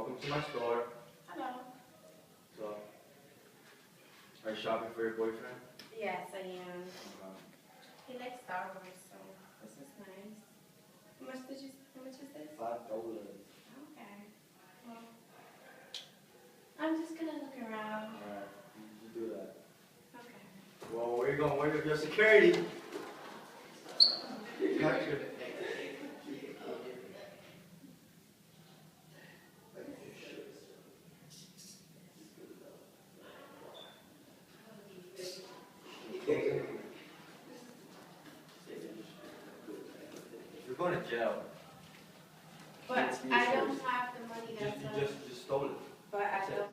Welcome to my store. Hello. So, are you shopping for your boyfriend? Yes, I am. Uh, He likes Star Wars, so this is nice. How much is this? $5. Okay. Well, I'm just gonna look around. Alright, you do that. Okay. Well, where you going? Where's your security? Gotcha. You're going to jail. But I don't have the money that's You just stole it. But I don't.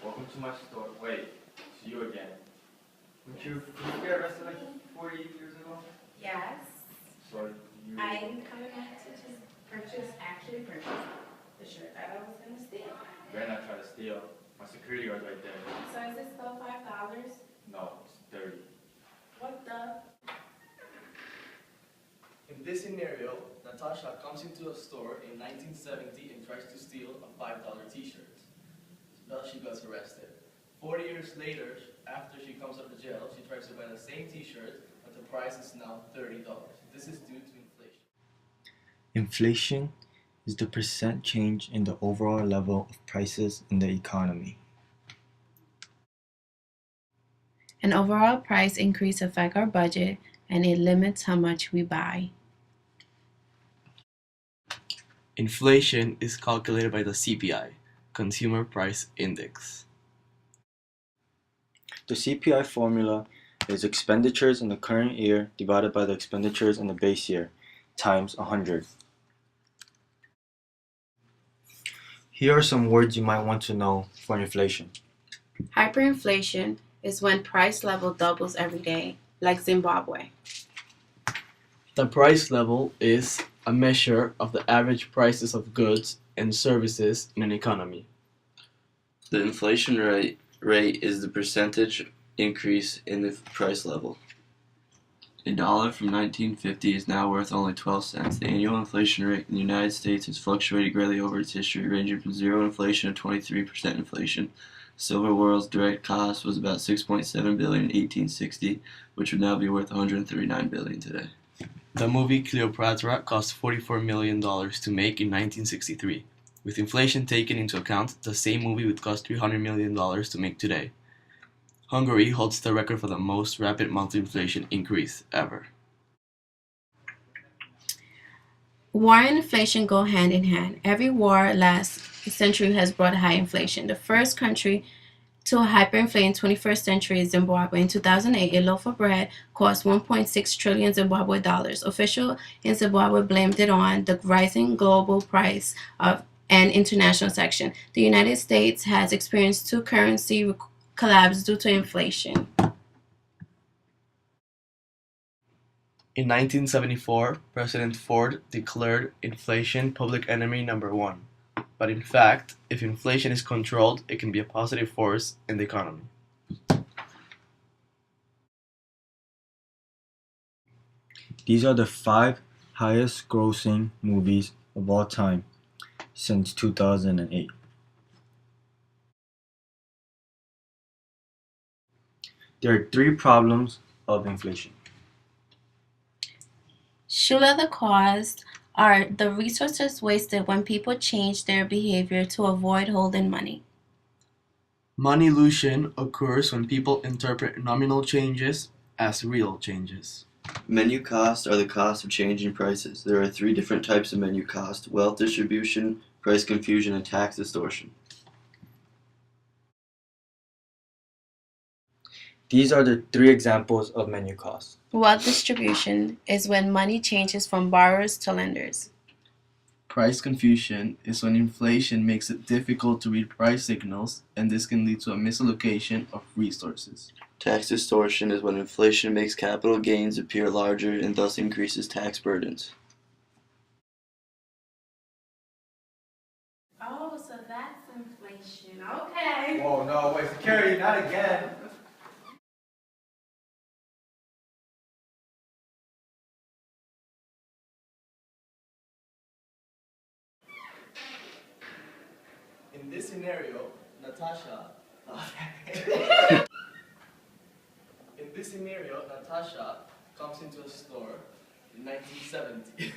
Welcome to my store. Wait, it's you again. Did you get arrested like 40 years ago? Yes. So you. I'm coming back to just actually purchase the shirt that I was gonna steal. You better not try to steal. My security guard's right there. So is it still $5? No, it's 30. What the? In this scenario, Natasha comes into a store in 1970 and tries to steal a $5 t-shirt. Thus she gets arrested. 40 years later, after she comes out of jail, she tries to buy the same t-shirt, but the price is now $30. This is due to inflation. Inflation is the percent change in the overall level of prices in the economy. An overall price increase affects our budget and it limits how much we buy. Inflation is calculated by the CPI, Consumer Price Index. The CPI formula is expenditures in the current year divided by the expenditures in the base year times 100. Here are some words you might want to know for inflation. Hyperinflation is when price level doubles every day, like Zimbabwe. The price level is a measure of the average prices of goods and services in an economy. The inflation rate is the percentage increase in the price level. A dollar from 1950 is now worth only 12 cents. The annual inflation rate in the United States has fluctuated greatly over its history, ranging from 0 inflation to 23% inflation. Silver world's direct cost was about $6.7 billion in 1860, which would now be worth $139 billion today. The movie Cleopatra cost $44 million to make in 1963. With inflation taken into account, the same movie would cost $300 million to make today. Hungary holds the record for the most rapid monthly inflation increase ever. War and inflation go hand in hand. Every war last century has brought high inflation. The first country to hyperinflate in 21st century is Zimbabwe. In 2008, a loaf of bread cost 1.6 trillion Zimbabwe dollars. Officials in Zimbabwe blamed it on the rising global price of an international section. The United States has experienced two currency collapses due to inflation. In 1974, President Ford declared inflation public enemy number one. But in fact, if inflation is controlled, it can be a positive force in the economy. These are the 5 highest grossing movies of all time since 2008. There are 3 problems of inflation. Shula the cause are the resources wasted when people change their behavior to avoid holding money. Money illusion occurs when people interpret nominal changes as real changes. Menu costs are the cost of changing prices. There are 3 different types of menu cost: wealth distribution, price confusion, and tax distortion. These are the 3 examples of menu costs. Wealth distribution is when money changes from borrowers to lenders. Price confusion is when inflation makes it difficult to read price signals, and this can lead to a misallocation of resources. Tax distortion is when inflation makes capital gains appear larger and thus increases tax burdens. Oh, so that's inflation. Okay. Whoa, no, wait, security, not again. this scenario, Natasha comes into a store in 1970.